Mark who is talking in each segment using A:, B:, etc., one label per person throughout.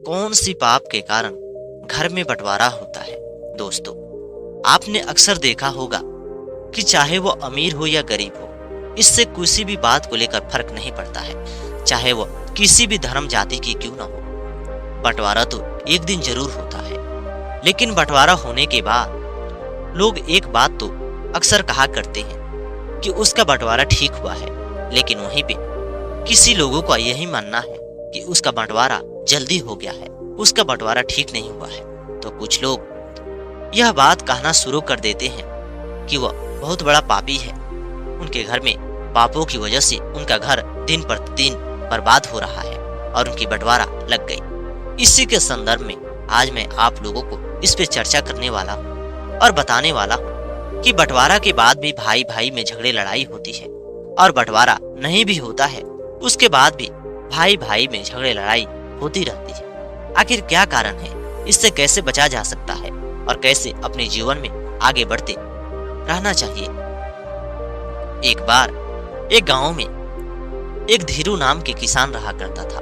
A: कौन सी पाप के कारण घर में बंटवारा होता है। दोस्तों, आपने अक्सर देखा होगा कि चाहे वो अमीर हो या गरीब हो, इससे किसी भी बात को लेकर फर्क नहीं पड़ता है, चाहे वो किसी भी धर्म जाति की क्यों ना हो। बंटवारा तो एक दिन जरूर होता है, लेकिन बंटवारा होने के बाद लोग एक बात तो अक्सर कहा करते हैं कि उसका बंटवारा ठीक हुआ है, लेकिन वहीं पे किसी लोगों का यही मानना है कि उसका बंटवारा जल्दी हो गया है, उसका बंटवारा ठीक नहीं हुआ है। तो कुछ लोग यह बात कहना शुरू कर देते हैं कि वह बहुत बड़ा पापी है, उनके घर में पापों की वजह से उनका घर दिन प्रतिदिन बर्बाद हो रहा है और उनकी बंटवारा लग गई। इसी के संदर्भ में आज मैं आप लोगों को इस पे चर्चा करने वाला हूँ और बताने वाला हूँ कि बंटवारा के बाद भी भाई भाई में झगड़े लड़ाई होती है, और बंटवारा नहीं भी होता है उसके बाद भी भाई भाई में झगड़े लड़ाई होती रहती है। आखिर क्या कारण है, इससे कैसे बचा जा सकता है और कैसे अपने जीवन में आगे बढ़ते रहना चाहिए। एक बार एक गांव में एक धीरू नाम के किसान रहा करता था।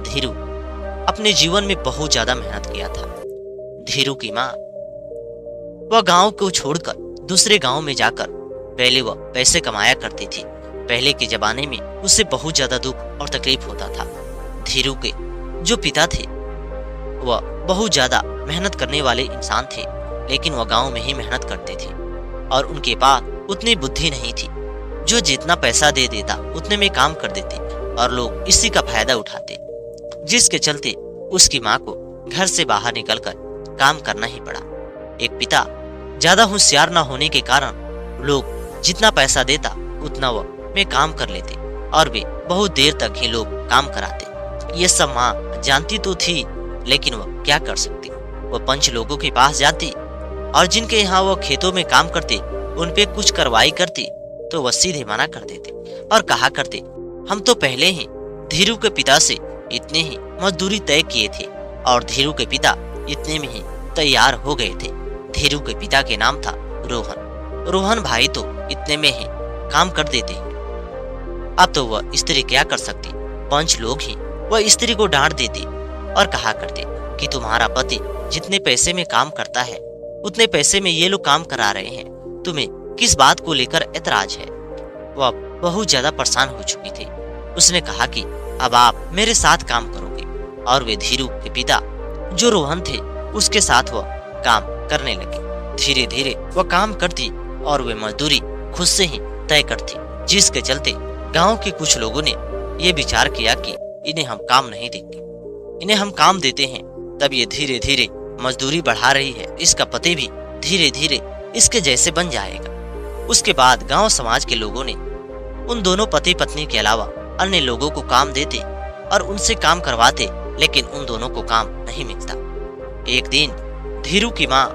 A: धीरू अपने जीवन में बहुत ज्यादा मेहनत किया था। धीरू की माँ वह गांव को छोड़कर दूसरे गांव में जाकर पहले वह पैसे कमाया करती थी। पहले के जमाने में उसे बहुत ज्यादा दुख और तकलीफ होता था। धीरू के जो पिता थे वह बहुत ज्यादा मेहनत करने वाले इंसान थे, लेकिन वह गांव में ही मेहनत करते थे और उनके पास उतनी बुद्धि नहीं थी। जो जितना पैसा दे देता उतने में काम कर देते और लोग इसी का फायदा उठाते, जिसके चलते उसकी माँ को घर से बाहर निकलकर काम करना ही पड़ा। एक पिता ज्यादा होशियार न होने के कारण लोग जितना पैसा देता उतना वह में काम कर लेते और वे बहुत देर तक ही लोग काम कराते। ये सब माँ जानती तो थी, लेकिन वह क्या कर सकती। वह पंच लोगों के पास जाती और जिनके यहाँ वह खेतों में काम करते उन पे कुछ कार्रवाई करती तो वह सीधे मना कर देते और कहा करते, हम तो पहले ही धीरू के पिता से इतने ही मजदूरी तय किए थे और धीरू के पिता इतने में ही तैयार हो गए थे। धीरू के पिता के नाम था रोहन। रोहन भाई तो इतने में ही काम कर देते। अब तो वह स्त्री क्या कर सकती। पंच लोग ही वह स्त्री को डांट देती और कहा करते कि तुम्हारा पति जितने पैसे में काम करता है उतने पैसे में ये लोग काम करा रहे हैं, तुम्हें किस बात को लेकर ऐतराज है। वह बहुत ज्यादा परेशान हो चुकी थी। उसने कहा कि अब आप मेरे साथ काम करोगे, और वे धीरू के पिता जो रोहन थे उसके साथ वह काम करने लगे। धीरे धीरे वह काम करती और वे मजदूरी खुद से ही तय करती, जिसके चलते गांव के कुछ लोगों ने ये विचार किया कि इन्हें हम काम नहीं देंगे, इन्हें हम काम देते हैं तब ये धीरे धीरे मजदूरी बढ़ा रही है, इसका पति भी धीरे धीरे इसके जैसे बन जाएगा। उसके बाद गांव समाज के लोगों ने उन दोनों पति पत्नी के अलावा अन्य लोगों को काम देते और उनसे काम करवाते, लेकिन उन दोनों को काम नहीं मिलता। एक दिन धीरू की माँ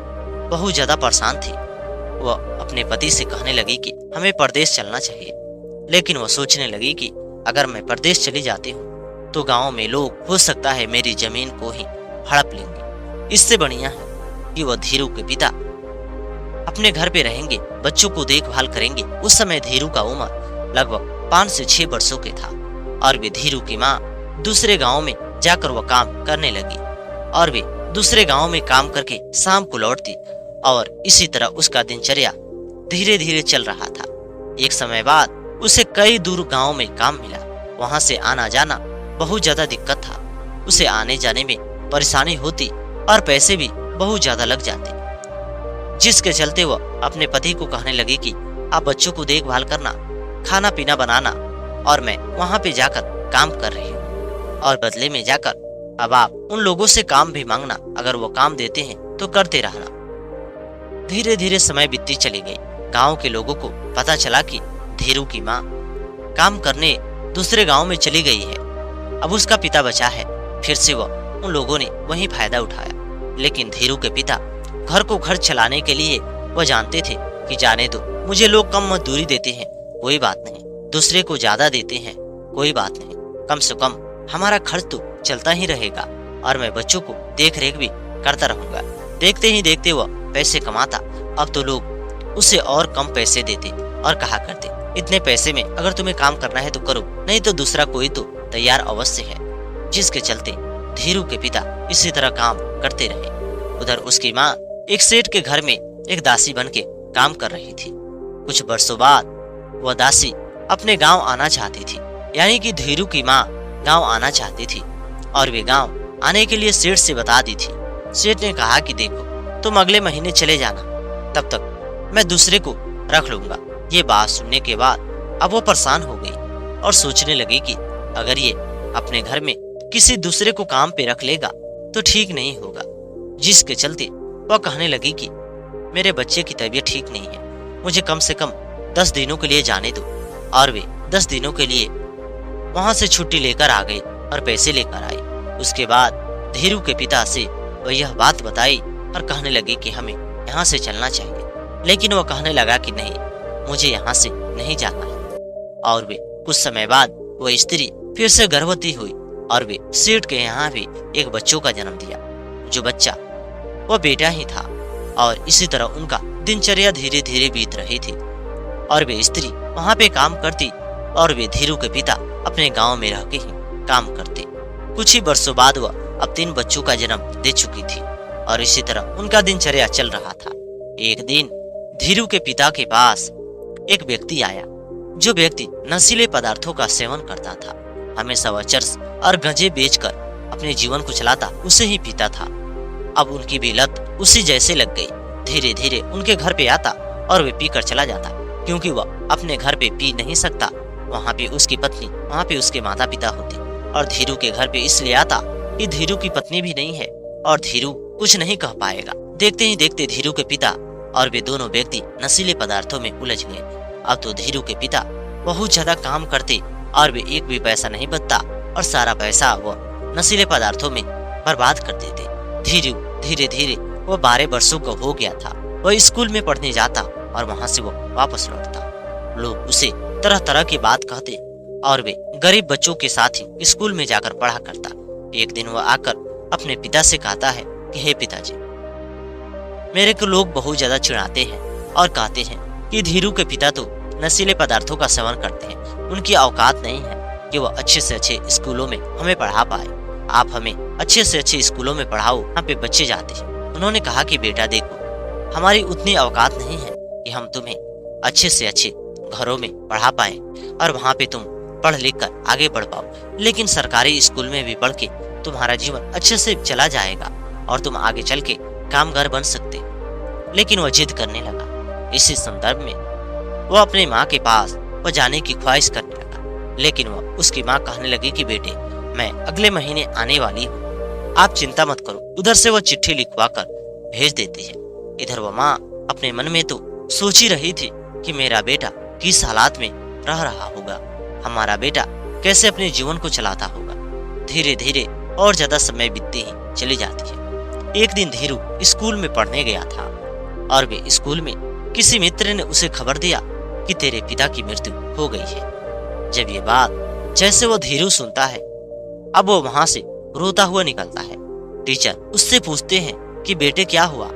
A: बहुत ज्यादा परेशान थी। वह अपने पति से कहने लगी कि हमें परदेश चलना चाहिए, लेकिन वह सोचने लगी कि अगर मैं परदेश चली जाती हूँ तो गांव में लोग हो सकता है मेरी जमीन को ही हड़प लेंगे। इससे बढ़िया है कि वह धीरू के पिता अपने घर पे रहेंगे, बच्चों को देखभाल करेंगे। उस समय धीरू का उम्र लगभग 5 से 6 वर्षों के था और वे धीरू की माँ दूसरे गांव में जाकर वह काम करने लगी और वे दूसरे गांव में काम करके शाम को लौटती और इसी तरह उसका दिनचर्या धीरे धीरे चल रहा था। एक समय बाद उसे कई दूर गांव में काम मिला। वहां से आना जाना बहुत ज्यादा दिक्कत था। उसे आने जाने में परेशानी होती और पैसे भी बहुत ज्यादा लग जाते, जिसके चलते वह अपने पति को कहने लगी कि आप बच्चों को देखभाल करना, खाना पीना बनाना और मैं वहां पे जाकर काम कर रही हूँ, और बदले में जाकर अब आप उन लोगों से काम भी मांगना, अगर वो काम देते हैं तो करते रहना। धीरे धीरे समय बीतती चली गई। गांव के लोगों को पता चला कि धीरू की माँ काम करने दूसरे गांव में चली गई है, अब उसका पिता बचा है। फिर से वह उन लोगों ने वही फायदा उठाया, लेकिन धीरू के पिता घर को घर चलाने के लिए वह जानते थे कि जाने दो, मुझे लोग कम मजदूरी देते हैं कोई बात नहीं, दूसरे को ज्यादा देते हैं कोई बात नहीं, कम से कम हमारा खर्च तो चलता ही रहेगा और मैं बच्चों को देख रेख भी करता रहूंगा। देखते ही देखते वह पैसे कमाता। अब तो लोग उसे और कम पैसे देते और कहा करते, इतने पैसे में अगर तुम्हें काम करना है तो करो, नहीं तो दूसरा कोई तो तैयार अवश्य है। जिसके चलते धीरू के पिता इसी तरह काम करते रहे। उधर उसकी माँ एक सेठ के घर में एक दासी बन के काम कर रही थी। कुछ वर्षों बाद वह दासी अपने गांव आना चाहती थी, यानी कि धीरू की माँ गांव आना चाहती थी और वे गांव आने के लिए सेठ से बता दी थी। सेठ ने कहा कि देखो, तुम अगले महीने चले जाना, तब तक मैं दूसरे को रख लूंगा। ये बात सुनने के बाद अब वो परेशान हो गई और सोचने लगी कि अगर ये अपने घर में किसी दूसरे को काम पे रख लेगा तो ठीक नहीं होगा, जिसके चलते वह कहने लगी कि मेरे बच्चे की तबीयत ठीक नहीं है, मुझे कम से कम 10 दिनों के लिए जाने दो। और वे 10 दिनों के लिए वहां से छुट्टी लेकर आ गई और पैसे लेकर आई। उसके बाद धीरू के पिता से वह यह बात बताई और कहने लगी कि हमें यहाँ से चलना चाहिए, लेकिन वह कहने लगा कि नहीं, मुझे यहाँ से नहीं जाना है। और वे कुछ समय बाद वह स्त्री फिर से गर्भवती हुई और वे सेठ के यहाँ भी एक बच्चों का जन्म दिया, जो बच्चा वह बेटा ही था। और इसी तरह उनका दिनचर्या धीरे धीरे बीत रही थी और वे स्त्री वहां पे काम करती और वे धीरू के पिता अपने गांव में रह के ही काम करते। कुछ ही वर्षों बाद वह अब 3 बच्चों का जन्म दे चुकी थी और इसी तरह उनका दिनचर्या चल रहा था। एक दिन धीरू के पिता के पास एक व्यक्ति आया, जो व्यक्ति नशीले पदार्थों का सेवन करता था। हमेशा वह चरस और गंजे बेचकर अपने जीवन को चलाता, उसे ही पीता था। अब उनकी भी लत उसी जैसे लग गई। धीरे धीरे उनके घर पे आता और वे पीकर चला जाता, क्योंकि वह अपने घर पे पी नहीं सकता। वहाँ पे उसकी पत्नी, वहाँ पे उसके माता पिता होते और धीरू के घर पे इसलिए आता कि धीरू की पत्नी भी नहीं है और धीरू कुछ नहीं कह पाएगा। देखते ही देखते धीरू के पिता और वे दोनों व्यक्ति नशीले पदार्थों में उलझ गए। अब तो धीरू के पिता बहुत ज्यादा काम करते और वे एक भी पैसा नहीं बचता और सारा पैसा वह नशीले पदार्थों में बर्बाद कर देते। धीरू धीरे धीरे वह 12 वर्षों का हो गया था। वह स्कूल में पढ़ने जाता और वहां से वो वापस लौटता। लोग उसे तरह तरह की बात कहते और वे गरीब बच्चों के साथ ही स्कूल में जाकर पढ़ा करता। एक दिन वह आकर अपने पिता से कहता है कि हे पिताजी, मेरे को लोग बहुत ज्यादा चिढ़ाते हैं और कहते हैं कि धीरू के पिता तो नशीले पदार्थों का सेवन करते हैं, उनकी औकात नहीं है कि वह अच्छे से अच्छे स्कूलों में हमें पढ़ा पाए। आप हमें अच्छे से अच्छे स्कूलों में पढ़ाओ, यहाँ पे बच्चे जाते हैं। उन्होंने कहा कि बेटा देखो, हमारी उतनी औकात नहीं है कि हम तुम्हें अच्छे से अच्छे घरों में पढ़ा पाए और वहाँ पे तुम पढ़ लिख कर आगे बढ़ पाओ, लेकिन सरकारी स्कूल में भी पढ़ के तुम्हारा जीवन अच्छे से चला जाएगा और तुम आगे चल के कामगार बन सकते। लेकिन वह जिद करने लगा। इसी संदर्भ में वह अपनी माँ के पास वह जाने की ख्वाहिश करने लगा, लेकिन वह उसकी माँ कहने लगी कि बेटे, मैं अगले महीने आने वाली हूँ, आप चिंता मत करो। उधर से वह चिट्ठी लिखवा कर भेज देती है। इधर वह माँ अपने मन में तो सोच ही रही थी कि मेरा बेटा किस हालात में रह रहा होगा, हमारा बेटा कैसे अपने जीवन को चलाता होगा। धीरे धीरे और ज्यादा समय बीतती ही चली जाती है। एक दिन धीरू स्कूल में पढ़ने गया था और वे स्कूल में किसी मित्र ने उसे खबर दिया कि तेरे पिता की मृत्यु हो गई है। जब ये बात जैसे वो धीरू सुनता है, अब वो वहां से रोता हुआ निकलता है। टीचर उससे पूछते हैं कि बेटे क्या हुआ,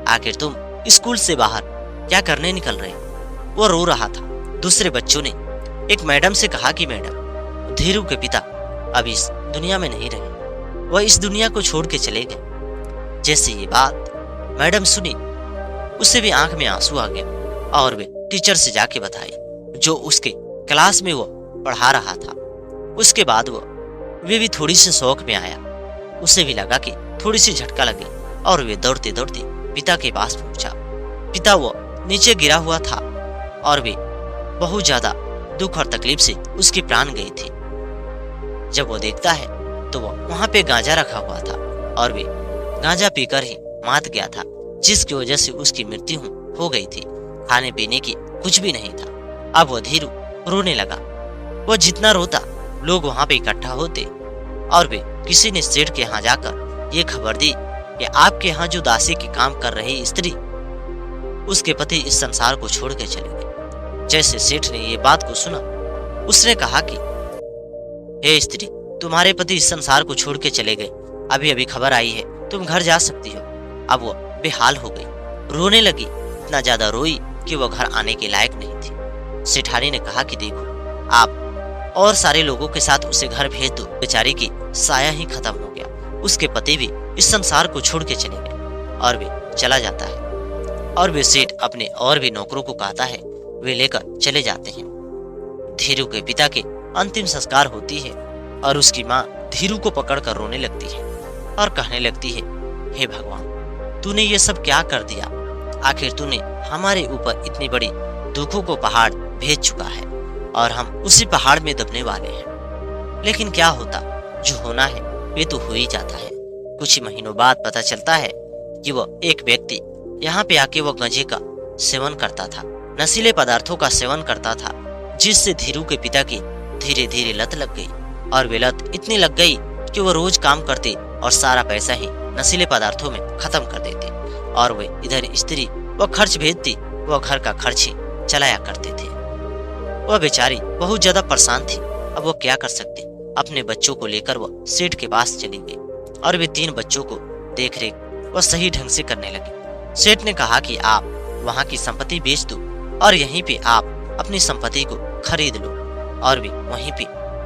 A: आखिर तुम स्कूल से बाहर क्या करने निकल रहे हो? वो रो रहा था। दूसरे बच्चों ने एक मैडम से कहा कि मैडम, धीरू के पिता अब इस दुनिया में नहीं रहे, वह इस दुनिया को छोड़ के चले गए। जैसे ये बात मैडम सुनी, उससे भी आंख में आंसू आ गया और वे टीचर से जाके बताई, जो उसके क्लास में वो पढ़ा रहा था। उसके बाद वे भी थोड़ी सी शौक में आया। उसे भी लगा कि थोड़ी सी झटका लगी और वे दौड़ते दौड़ते पिता के पास पहुंचा। पिता वो नीचे गिरा हुआ था और वे बहुत ज्यादा दुख और तकलीफ से उसकी प्राण गई थी। जब वो देखता है तो वो वहां पे गांजा रखा हुआ था और वे गांजा पीकर ही मात गया था, जिसकी वजह से उसकी मृत्यु हो गई थी। खाने पीने की कुछ भी नहीं था। अब वो धीरू रोने लगा। वो जितना रोता, लोग वहां पे इकट्ठा होते और वे किसी ने सेठ के यहाँ जाकर ये खबर दी कि आपके यहाँ जो दासी की काम कर रही स्त्री, उसके पति इस संसार को छोड़ के चले गए। जैसे सेठ ने ये बात को सुना, उसने कहा कि हे स्त्री, तुम्हारे पति इस संसार को छोड़ के चले गए, अभी अभी खबर आई है, तुम घर जा सकती हो। अब वो बेहाल हो गई, रोने लगी। इतना ज्यादा रोई कि वो घर आने के लायक नहीं थी। सेठानी ने कहा कि देखो, आप और सारे लोगों के साथ उसे घर भेज दो, बेचारी की साया ही खत्म हो गया। उसके पति भी इस संसार को छोड़ के चले गए और वे चला जाता है। और वे सेठ अपने और भी नौकरों को कहता है, वे लेकर चले जाते हैं। धीरू के पिता के अंतिम संस्कार होती है और उसकी माँ धीरू को पकड़कर रोने लगती है और कहने लगती है, हे भगवान, तूने ये सब क्या कर दिया? आखिर तूने हमारे ऊपर इतनी बड़ी दुखों को पहाड़ भेज चुका है और हम उसी पहाड़ में दबने वाले हैं। लेकिन क्या होता, जो होना है वे तो हो ही जाता है। कुछ ही महीनों बाद पता चलता है कि वह एक व्यक्ति यहाँ पे आके वह गांजे का सेवन करता था, नशीले पदार्थों का सेवन करता था, जिससे धीरू के पिता की धीरे धीरे लत लग गई। और वे लत इतनी लग गई कि वह रोज काम करते और सारा पैसा ही नशीले पदार्थों में खत्म कर देते और वे इधर स्त्री वह खर्च भेजती, वह घर का खर्च ही चलाया करते थे। वह बेचारी बहुत ज्यादा परेशान थी। अब वो क्या कर सकती? अपने बच्चों को लेकर वह सेठ के पास चली गई और वे 3 बच्चों को देख रेख वह सही ढंग से करने लगी। सेठ ने कहा कि आप वहाँ की संपत्ति बेच दो और यहीं पे आप अपनी संपत्ति को खरीद लो। और वे वहीं पे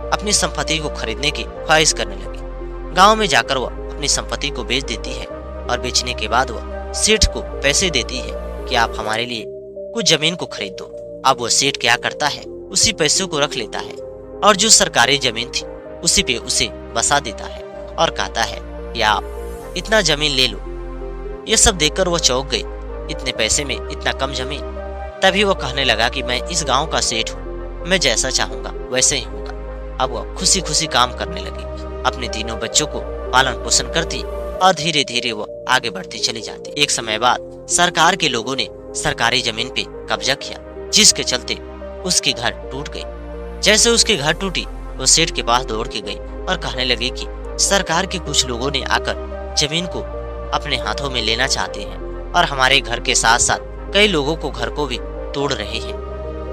A: अपनी संपत्ति को खरीदने की ख्वाहिश करने लगी। गांव में जाकर वह अपनी संपत्ति को बेच देती है और बेचने के बाद वह सेठ को पैसे देती है कि आप हमारे लिए कुछ जमीन को खरीद दो। अब वो सेठ क्या करता है, उसी पैसों को रख लेता है और जो सरकारी जमीन थी उसी पे उसे बसा देता है और कहता है कि आप इतना जमीन ले लो। ये सब देखकर वो चौंक गई, इतने पैसे में इतना कम जमीन। तभी वो कहने लगा कि मैं इस गांव का सेठ हूँ, मैं जैसा चाहूंगा वैसे ही होगा। अब वह खुशी खुशी काम करने लगी, अपने तीनों बच्चों को पालन पोषण करती और धीरे धीरे वो आगे बढ़ती चली जाती। एक समय बाद सरकार के लोगों ने सरकारी जमीन पे कब्जा किया, जिसके चलते उसकी घर टूट गई। जैसे उसकी घर टूटी, वो सेठ के पास दौड़ के गई और कहने लगी कि सरकार के कुछ लोगों ने आकर जमीन को अपने हाथों में लेना चाहते हैं और हमारे घर के साथ साथ कई लोगों को घर को भी तोड़ रहे हैं।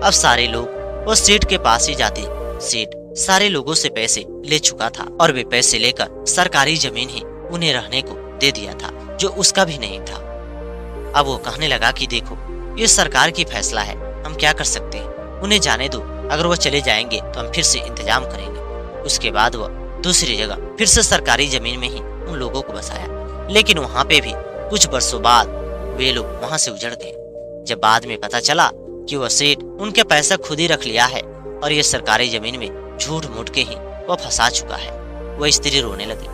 A: अब सारे लोग वो सेठ के पास ही जाते। सेठ सारे लोगों से पैसे ले चुका था और वे पैसे लेकर सरकारी जमीन ही उन्हें रहने को दे दिया था, जो उसका भी नहीं था। अब वो कहने लगा कि देखो, ये सरकार की फैसला है, हम क्या कर सकते हैं, उन्हें जाने दो। अगर वो चले जाएंगे तो हम फिर से इंतजाम करेंगे। उसके बाद वह दूसरी जगह फिर से सरकारी जमीन में ही उन लोगों को बसाया। लेकिन वहाँ पे भी कुछ वर्षों बाद वे लोग वहाँ से उजड़ गए। जब बाद में पता चला कि वह सेठ उनके पैसा खुद ही रख लिया है और ये सरकारी जमीन में झूठ मूठ के ही वह फंसा चुका है, वह स्त्री रोने लगी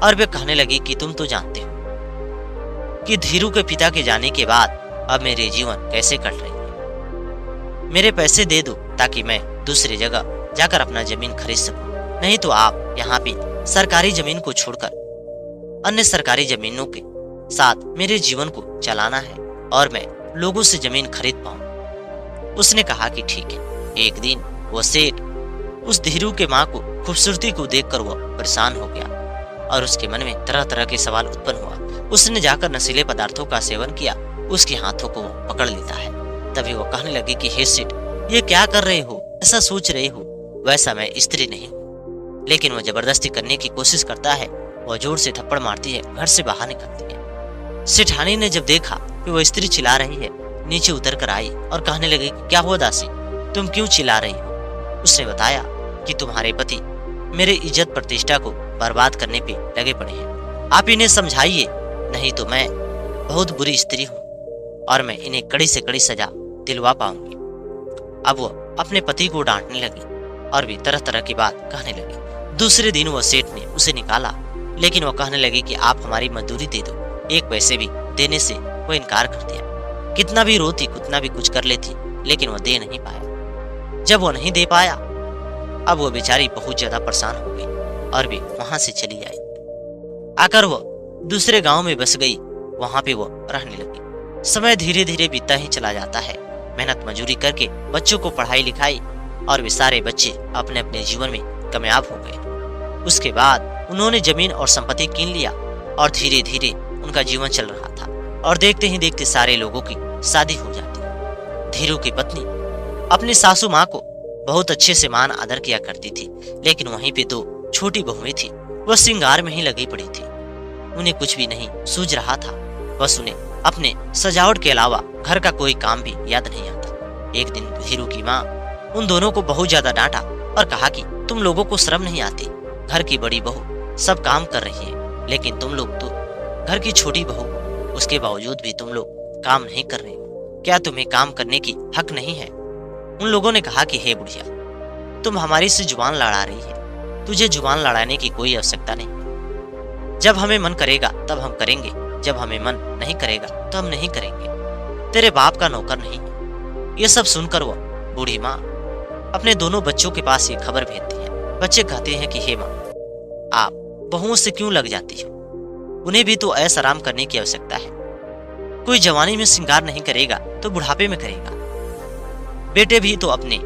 A: और वे कहने लगी कि तुम तो जानते हो कि धीरू के पिता के जाने के बाद अब मेरे जीवन कैसे कट रही है। मेरे पैसे दे दो ताकि मैं दूसरी जगह जाकर अपना जमीन खरीद सकूं, नहीं तो आप यहाँ पे सरकारी जमीन को छोड़कर अन्य सरकारी जमीनों के साथ मेरे जीवन को चलाना है और मैं लोगों से जमीन खरीद पाऊं। उसने कहा कि ठीक है। एक दिन वो सेठ उस धीरू के माँ को खूबसूरती को देखकर वह परेशान हो गया और उसके मन में तरह तरह के सवाल उत्पन्न हुआ। उसने जाकर नशीले पदार्थों का सेवन किया, उसके हाथों को वो पकड़ लेता है। तभी वो कहने लगी कि हे सेठ, ये क्या कर रहे हो, ऐसा सोच रहे हो, वैसा मैं स्त्री नहीं हूँ। लेकिन वो जबरदस्ती करने की कोशिश करता है। वह जोर से थप्पड़ मारती है, घर से बाहर निकलती है। सेठानी ने जब देखा कि वो स्त्री चिल्ला रही है, नीचे उतर कर आई और कहने लगी कि क्या हुआ दासी, तुम क्यों चिल्ला रही हो? उसने बताया कि तुम्हारे पति मेरे इज्जत प्रतिष्ठा को बर्बाद करने पे लगे पड़े हैं, आप इन्हें समझाइए, नहीं तो मैं बहुत बुरी स्त्री हूँ और मैं इन्हें कड़ी से कड़ी सजा दिलवा पाऊंगी। अब वो अपने पति को डांटने लगी और भी तरह तरह की बात कहने लगी। दूसरे दिन वो सेठ ने उसे निकाला, लेकिन वो कहने लगी कि आप हमारी मजदूरी दे दो। एक पैसे भी देने से वो इनकार कर दिया। कितना भी रोती, कितना भी कुछ कर लेती, लेकिन वो दे नहीं पाया। जब वो नहीं दे पाया, अब वो बेचारी बहुत ज्यादा परेशान हो गई और भी वहां से चली आई। आकर वो दूसरे गांव में बस गई, वहां पे वो रहने लगी। समय धीरे धीरे बीतता ही चला जाता है। मेहनत मजूरी करके बच्चों को पढ़ाई लिखाई और वे सारे बच्चे अपने अपने जीवन में कामयाब हो गए। उसके बाद उन्होंने जमीन और संपत्ति कीन लिया और धीरे धीरे उनका जीवन चल रहा था और देखते ही देखते सारे लोगों की शादी हो जाती। धीरू की पत्नी अपनी सासू माँ को बहुत अच्छे से मान आदर किया करती थी, लेकिन वहीं पे 2 छोटी बहुएं थी, वह श्रृंगार में ही लगी पड़ी थी। उन्हें कुछ भी नहीं सूझ रहा था, बस उन्हें अपने सजावट के अलावा घर का कोई काम भी याद नहीं आता। एक दिन धीरू की माँ उन दोनों को बहुत ज्यादा डांटा और कहा कि तुम लोगों को शर्म नहीं आती, घर की बड़ी बहू सब काम कर रही है लेकिन तुम लोग तो घर की छोटी बहू हो, उसके बावजूद भी तुम लोग काम नहीं कर रहे हो। क्या तुम्हें काम करने की हक नहीं है? उन लोगों ने कहा कि हे बुढ़िया, तुम हमारी से जुबान लड़ा रही है, तुझे जुबान लड़ाने की कोई आवश्यकता नहीं है। जब हमें मन करेगा तब हम करेंगे, जब हमें मन नहीं करेगा तो हम नहीं करेंगे। तेरे बाप का नौकर नहीं है। ये सब सुनकर वो बूढ़ी माँ अपने दोनों बच्चों के पास ये खबर भेजती है। बच्चे कहते हैं कि हे माँ, आप बहुओं से क्यों लग जाती हो? उन्हें भी तो ऐश आराम करने की आवश्यकता है। कोई जवानी में श्रृंगार नहीं करेगा तो बुढ़ापे में करेगा। बेटे भी तो अपने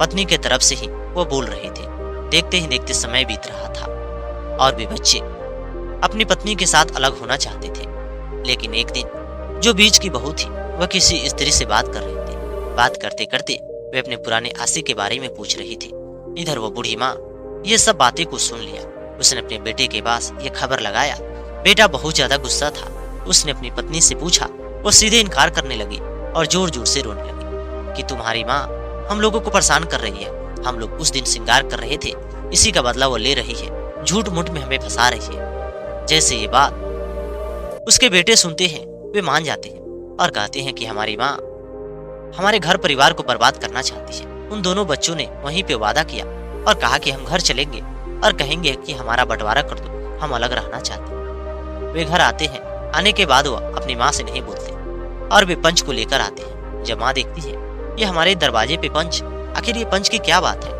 A: पत्नी के तरफ से ही वो बोल रहे थे। देखते ही देखते समय बीत रहा था और वे बच्चे अपनी पत्नी के साथ अलग होना चाहते थे। लेकिन एक दिन जो बीच की बहू थी वह किसी स्त्री से बात कर रही थी। बात करते करते वे अपने पुराने आशिक के बारे में पूछ रही थी। इधर वो बूढ़ी माँ ये सब बातें को सुन लिया। उसने अपने बेटे के पास ये खबर लगाया। बेटा बहुत ज्यादा गुस्सा था। उसने अपनी पत्नी से पूछा। वो सीधे इनकार करने लगी और जोर जोर से रोने लगी कि तुम्हारी माँ हम लोगों को परेशान कर रही है। हम लोग उस दिन श्रृंगार कर रहे थे, इसी का बदला वो ले रही है। झूठ मूठ में हमें फंसा रही है। जैसे ये बात उसके बेटे सुनते हैं वे मान जाते हैं और कहते हैं कि हमारी माँ हमारे घर परिवार को बर्बाद करना चाहती है। उन दोनों बच्चों ने वहीं पे वादा किया और कहा कि हम घर चलेंगे और कहेंगे कि हमारा बंटवारा कर दो, हम अलग रहना चाहते हैं। वे घर आते हैं। आने के बाद वो अपनी माँ से नहीं बोलते और वे पंच को लेकर आते हैं। जब माँ देखती है ये हमारे दरवाजे पे पंच, आखिर ये पंच की क्या बात है?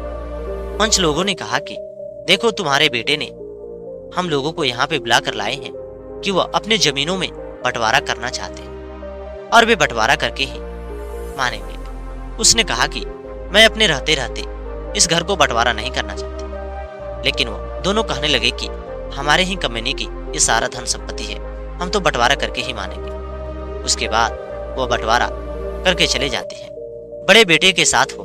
A: पंच लोगों ने कहा कि देखो, तुम्हारे बेटे ने हम लोगों को यहाँ पे बुला कर लाए हैं कि वह अपने जमीनों में बंटवारा करना चाहते हैं और वे बंटवारा करके ही मानेंगे। उसने कहा कि मैं अपने रहते रहते इस घर को बंटवारा नहीं करना चाहती। लेकिन वो दोनों कहने लगे कि हमारे ही कमीने की ये सारा धन संपत्ति है, हम तो बंटवारा करके ही मानेंगे। उसके बाद वो बंटवारा करके चले जाते हैं। बड़े बेटे के साथ वो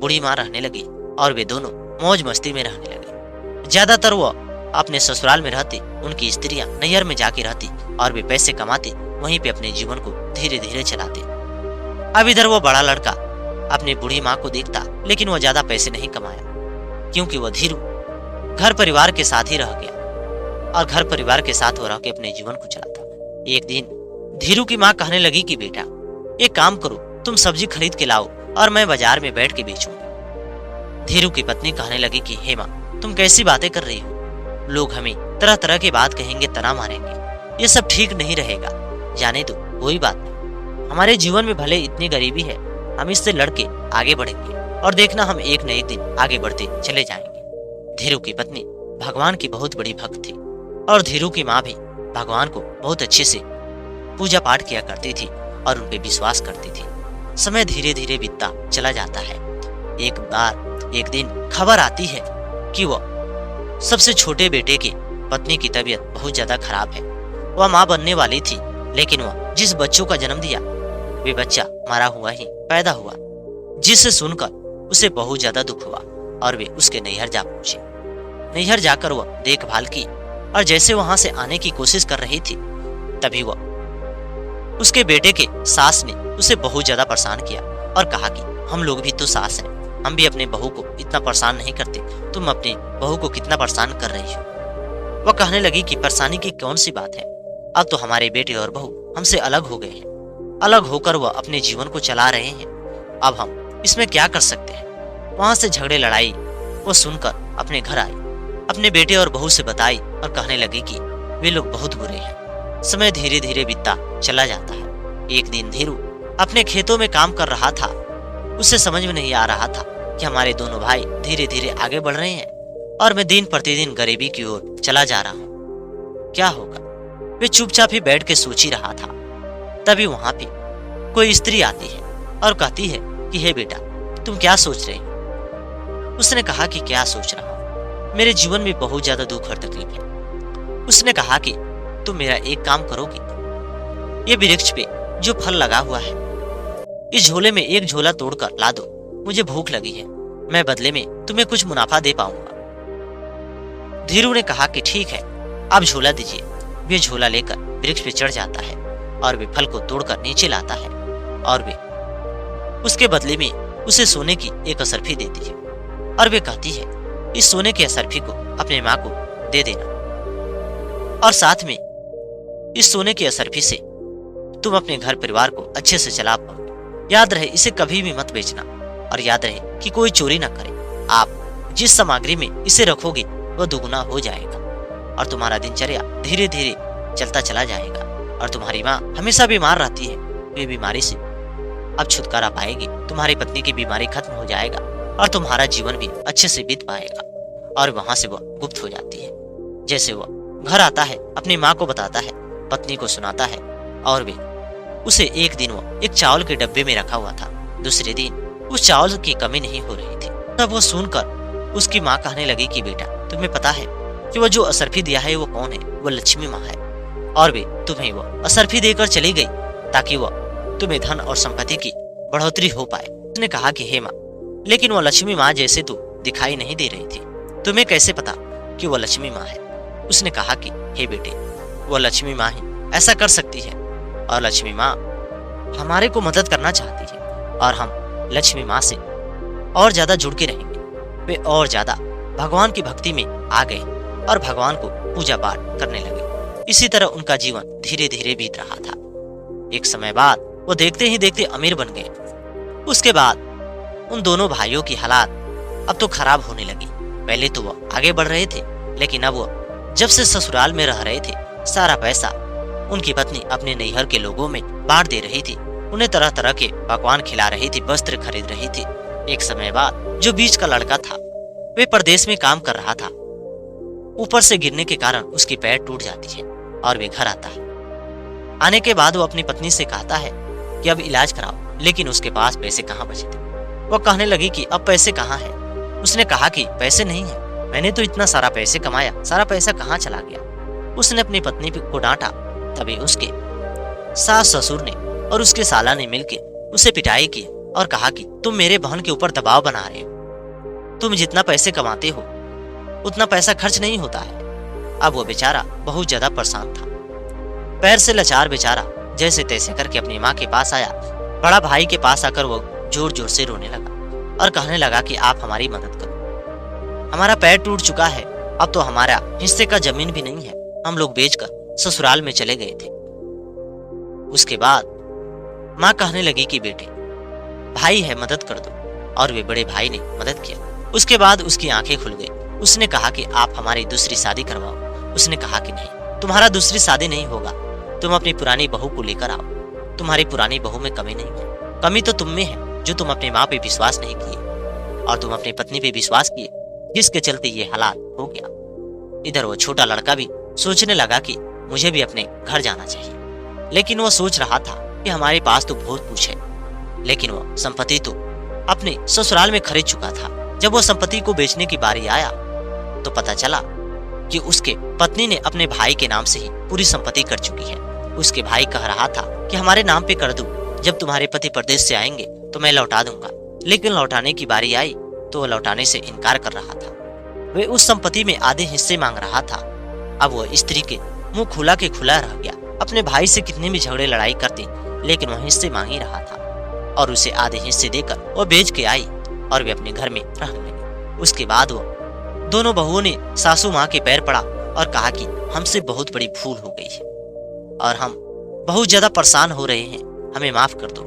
A: बूढ़ी माँ रहने लगी और वे दोनों मौज मस्ती में रहने लगे। ज्यादातर वो अपने ससुराल में रहती, उनकी स्त्रियां नैहर में जाके रहती और वे पैसे कमाते, वहीं पे अपने जीवन को धीरे धीरे चलाते। अब इधर वो बड़ा लड़का अपनी बूढ़ी माँ को देखता, लेकिन वो ज्यादा पैसे नहीं कमाया क्योंकि वो धीरू घर परिवार के साथ ही रह गया और घर परिवार के साथ वो रह के अपने जीवन को चलाता। एक दिन धीरू की माँ कहने लगी कि बेटा, एक काम करो, तुम सब्जी खरीद के लाओ और मैं बाजार में बैठ के बेचूंगी। धीरू की पत्नी कहने लगी कि हे माँ, तुम कैसी बातें कर रही हो? लोग हमें तरह तरह की बात कहेंगे, तना मारेंगे। ये सब ठीक नहीं रहेगा। जाने दो, कोई बात नहीं। हमारे जीवन में भले इतनी गरीबी है, हम इससे लड़के आगे बढ़ेंगे और देखना हम एक न एक दिन आगे बढ़ते चले जाएंगे। धीरू की पत्नी भगवान की बहुत बड़ी भक्त थी और धीरू की माँ भी भगवान को बहुत अच्छे से पूजा पाठ किया करती थी और उन पे विश्वास करती थी। समय धीरे धीरे बीतता चला जाता है। एक दिन खबर आती है कि वह सबसे छोटे बेटे की पत्नी की तबीयत बहुत ज्यादा खराब है। वह माँ बनने वाली थी, लेकिन वह जिस बच्चों का जन्म दिया वे बच्चा मरा हुआ ही पैदा हुआ, जिसे सुनकर उसे बहुत ज्यादा दुख हुआ और वे उसके नैहर जा पहुंचे। नैहर जाकर वह देखभाल की और जैसे वहां से आने की कोशिश कर रही थी, तभी वह उसके बेटे के सास ने उसे बहुत ज्यादा परेशान किया और कहा कि हम लोग भी तो सास हैं, हम भी अपने बहू को इतना परेशान नहीं करते, तुम अपनी बहू को कितना परेशान कर रही हो। वह कहने लगी कि परेशानी की कौन सी बात है, अब तो हमारे बेटे और बहू हमसे अलग हो गए हैं। अलग होकर वह अपने जीवन को चला रहे हैं, अब हम इसमें क्या कर सकते हैं। वहां से झगड़े लड़ाई वो सुनकर अपने घर आई, अपने बेटे और बहू से बताई और कहने लगी कि वे लोग बहुत बुरे हैं। समय धीरे धीरे बीतता चला जाता है। एक दिन धीरू अपने खेतों में काम कर रहा था। उसे समझ में नहीं आ रहा था कि हमारे दोनों भाई धीरे धीरे आगे बढ़ रहे हैं और मैं दिन प्रतिदिन गरीबी की ओर चला जा रहा हूँ, क्या होगा। वे चुपचाप ही बैठ के सोच ही रहा था। तभी वहां पे कोई स्त्री आती है और कहती है कि हे बेटा, तुम क्या सोच रहे हो? उसने कहा कि क्या सोच रहा हूँ, मेरे जीवन में बहुत ज्यादा दुख और तकलीफ है। उसने कहा कि तुम मेरा एक काम करोगे, ये वृक्ष पे जो फल लगा हुआ है इस झोले में एक झोला तोड़कर ला दो, मुझे भूख लगी है, मैं बदले में तुम्हें कुछ मुनाफा दे पाऊंगा। धीरू ने कहा कि ठीक है, आप झोला दीजिए। वे झोला लेकर वृक्ष पे चढ़ जाता है और वे फल को तोड़कर नीचे लाता है और वे उसके बदले में उसे सोने की एक असरफी देती है और वे कहती है इस सोने की असरफी को अपने माँ को दे देना। और साथ में इस सोने की असरफी से तुम अपने घर परिवार को अच्छे से चला पाओगे। याद रहे, इसे कभी भी मत बेचना, और याद रहे कि कोई चोरी ना करे। आप जिस सामग्री में इसे रखोगे वह दुगुना हो जाएगा और तुम्हारा दिनचर्या धीरे धीरे चलता चला जाएगा। और तुम्हारी माँ हमेशा बीमार रहती है, वे बीमारी से अब छुटकारा पाएगी। तुम्हारी पत्नी की बीमारी खत्म हो जाएगा और तुम्हारा जीवन भी अच्छे से बीत पाएगा। और वहां से वह गुप्त हो जाती है। जैसे वह घर आता है, अपनी माँ को बताता है, पत्नी को सुनाता है, और वे उसे एक दिन वो एक चावल के डब्बे में रखा हुआ था। दूसरे दिन उस चावल की कमी नहीं हो रही थी। तब वो सुनकर उसकी माँ कहने लगी कि बेटा, तुम्हें पता है कि वह जो असरफी दिया है वो कौन है? वो लक्ष्मी माँ है, और वे तुम्हें वो असरफी देकर चली गई ताकि वह तुम्हें धन और संपत्ति की बढ़ोतरी हो पाए। उसने कहा कि हे माँ, लेकिन वो लक्ष्मी माँ जैसे तो दिखाई नहीं दे रही थी, तुम्हें कैसे पता कि वो लक्ष्मी माँ है? उसने कहा कि हे बेटे, वो लक्ष्मी माँ ही ऐसा कर सकती है, और लक्ष्मी माँ हमारे को मदद करना चाहती है, और हम लक्ष्मी माँ से और ज्यादा जुड़ के रहेंगे। वे और ज्यादा भगवान की भक्ति में आ गए और भगवान को पूजा पाठ करने लगे। इसी तरह उनका जीवन धीरे धीरे बीत रहा था। एक समय बाद वो देखते ही देखते अमीर बन गए। उसके बाद उन दोनों भाइयों की हालात अब तो खराब होने लगी। पहले तो वो आगे बढ़ रहे थे, लेकिन अब वो जब से ससुराल में रह रहे थे, सारा पैसा उनकी पत्नी अपने नैहर के लोगों में बांट दे रही थी। उन्हें तरह तरह के पकवान खिला रही थी, वस्त्र खरीद रही थी। एक समय बाद जो बीच का लड़का था, वे परदेश में काम कर रहा था। ऊपर से गिरने के कारण उसकी पैर टूट जाती है और वे घर आता है। आने के बाद वो अपनी पत्नी से कहता है कि अब इलाज कराओ, लेकिन उसके पास पैसे कहाँ बचे थे। वो कहने लगी कि अब पैसे कहाँ हैं? उसने कहा कि पैसे नहीं है, मैंने तो इतना सारा पैसे कमाया, सारा पैसा कहाँ चला गया? उसने अपनी पत्नी को डांटा। तभी उसके सास ससुर ने और उसके साला ने मिलकर उसे पिटाई की और कहा कि तुम मेरे बहन के ऊपर दबाव बना रहे हो, तुम जितना पैसे कमाते हो उतना पैसा खर्च नहीं होता है। अब वो बेचारा बहुत ज्यादा परेशान था, पैर से लाचार बेचारा जैसे तैसे करके अपनी माँ के पास आया। बड़ा भाई के पास आकर वो जोर जोर से रोने लगा और कहने लगा कि आप हमारी मदद करो, हमारा पैर टूट चुका है, अब तो हमारा हिस्से का जमीन भी नहीं है, हम लोग बेचकर ससुराल में चले गए थे। उसके बाद माँ कहने लगी कि बेटे, भाई है, मदद कर दो, और वे बड़े भाई ने मदद किया। उसके बाद उसकी आंखें खुल गई। उसने कहा कि आप हमारी दूसरी शादी करवाओ। उसने कहा कि नहीं, तुम्हारा दूसरी शादी नहीं होगा, तुम अपनी पुरानी बहू को लेकर आओ। तुम्हारी पुरानी बहू में कमी नहीं है, कमी तो तुम में है जो तुम अपनी माँ पे विश्वास नहीं किए और तुम अपनी पत्नी पे विश्वास किए, जिसके चलते ये हालात हो गया। इधर वो छोटा लड़का भी सोचने लगा कि मुझे भी अपने घर जाना चाहिए, लेकिन वो सोच रहा था कि हमारे पास तो बहुत कुछ है, लेकिन वो संपत्ति तो अपने ससुराल में खरीद चुका था। जब वो संपत्ति को बेचने की बारी आया तो पता चला कि उसके पत्नी ने अपने भाई के नाम से ही पूरी संपत्ति कर चुकी है। उसके भाई कह रहा था कि हमारे नाम पे कर दो, जब तुम्हारे पति प्रदेश से आएंगे तो मैं लौटा दूंगा, लेकिन लौटाने की बारी आई तो वह लौटाने से इनकार कर रहा था। वे उस संपत्ति में आधे हिस्से मांग रहा था। अब वह स्त्री के मुंह खुला के खुला रह गया। अपने भाई से कितने भी झगड़े लड़ाई करती, लेकिन वह हिस्से मांग ही रहा था और उसे आधे हिस्से देकर वह बेच के आई और वे अपने घर में रहने लगे। उसके बाद वो दोनों बहुओं ने सासू माँ के पैर पड़ा और कहा कि हमसे बहुत बड़ी भूल हो गई है और हम बहुत ज्यादा परेशान हो रहे हैं, हमें माफ कर दो।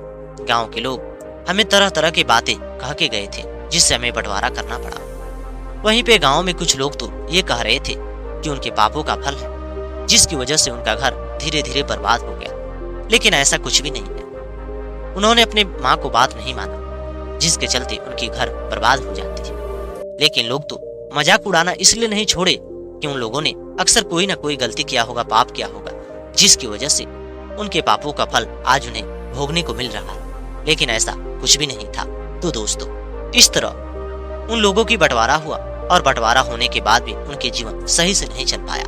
A: गांव के लोग हमें तरह तरह की बातें कह के गए थे, जिससे हमें बंटवारा करना पड़ा। वहीं पे गांव में कुछ लोग तो ये कह रहे थे कि उनके पापों का फल है, जिसकी वजह से उनका घर धीरे धीरे बर्बाद हो गया, लेकिन ऐसा कुछ भी नहीं है। उन्होंने अपने माँ को बात नहीं माना, जिसके चलते उनकी घर बर्बाद हो जाती है। लेकिन लोग तो मजाक उड़ाना इसलिए नहीं छोड़े कि उन लोगों ने अक्सर कोई ना कोई गलती किया होगा, पाप किया होगा, जिसकी वजह से उनके पापों का फल आज उन्हें भोगने को मिल रहा है, लेकिन ऐसा कुछ भी नहीं था। तो दोस्तों, इस तरह उन लोगों की बंटवारा हुआ और बंटवारा होने के बाद भी उनके जीवन सही से नहीं चल पाया।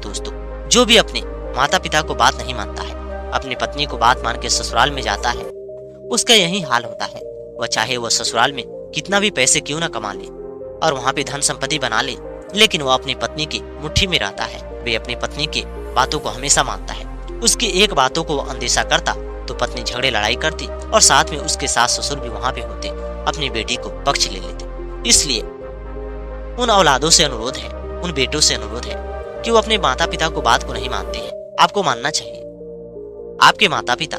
A: दोस्तों, जो भी अपने माता पिता को बात नहीं मानता है, अपनी पत्नी को बात मान के ससुराल में जाता है, उसका यही हाल होता है। वह चाहे वह ससुराल में कितना भी पैसे क्यों ना कमा ले और वहाँ पे धन संपत्ति बना ले, लेकिन वह अपनी पत्नी की मुट्ठी में रहता है। वे अपनी पत्नी की बातों को हमेशा मानता है। उसकी एक बातों को अनदेखा करता तो पत्नी झगड़े लड़ाई करती और साथ में उसके सास ससुर भी वहाँ पे होते, अपनी बेटी को पक्ष ले लेते। इसलिए उन औलादों से अनुरोध है, उन बेटों से अनुरोध है कि वो अपने माता पिता को बात को नहीं मानते हैं। आपको मानना चाहिए। आपके माता पिता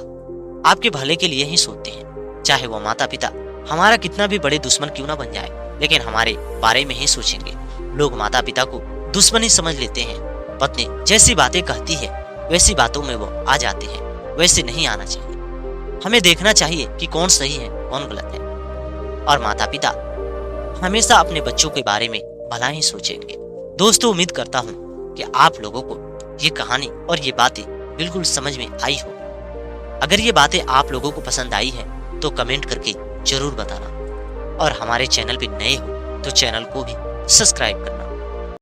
A: आपके भले के लिए ही सोचते हैं। चाहे वो माता पिता हमारा कितना भी बड़े दुश्मन क्यों ना बन जाए, लेकिन हमारे बारे में ही सोचेंगे। लोग माता पिता को दुश्मन ही समझ लेते हैं। पत्नी जैसी बातें कहती है वैसी बातों में वो आ जाते हैं। वैसे नहीं आना चाहिए। हमें देखना चाहिए कि कौन सही है कौन गलत है। और माता पिता हमेशा अपने बच्चों के बारे में भला ही सोचेंगे। दोस्तों, उम्मीद करता हूँ कि आप लोगों को ये कहानी और ये बातें बिल्कुल समझ में आई हो। अगर ये बातें आप लोगों को पसंद आई हैं तो कमेंट करके जरूर बताना। और हमारे चैनल पे नए हो तो चैनल को भी सब्सक्राइब करना।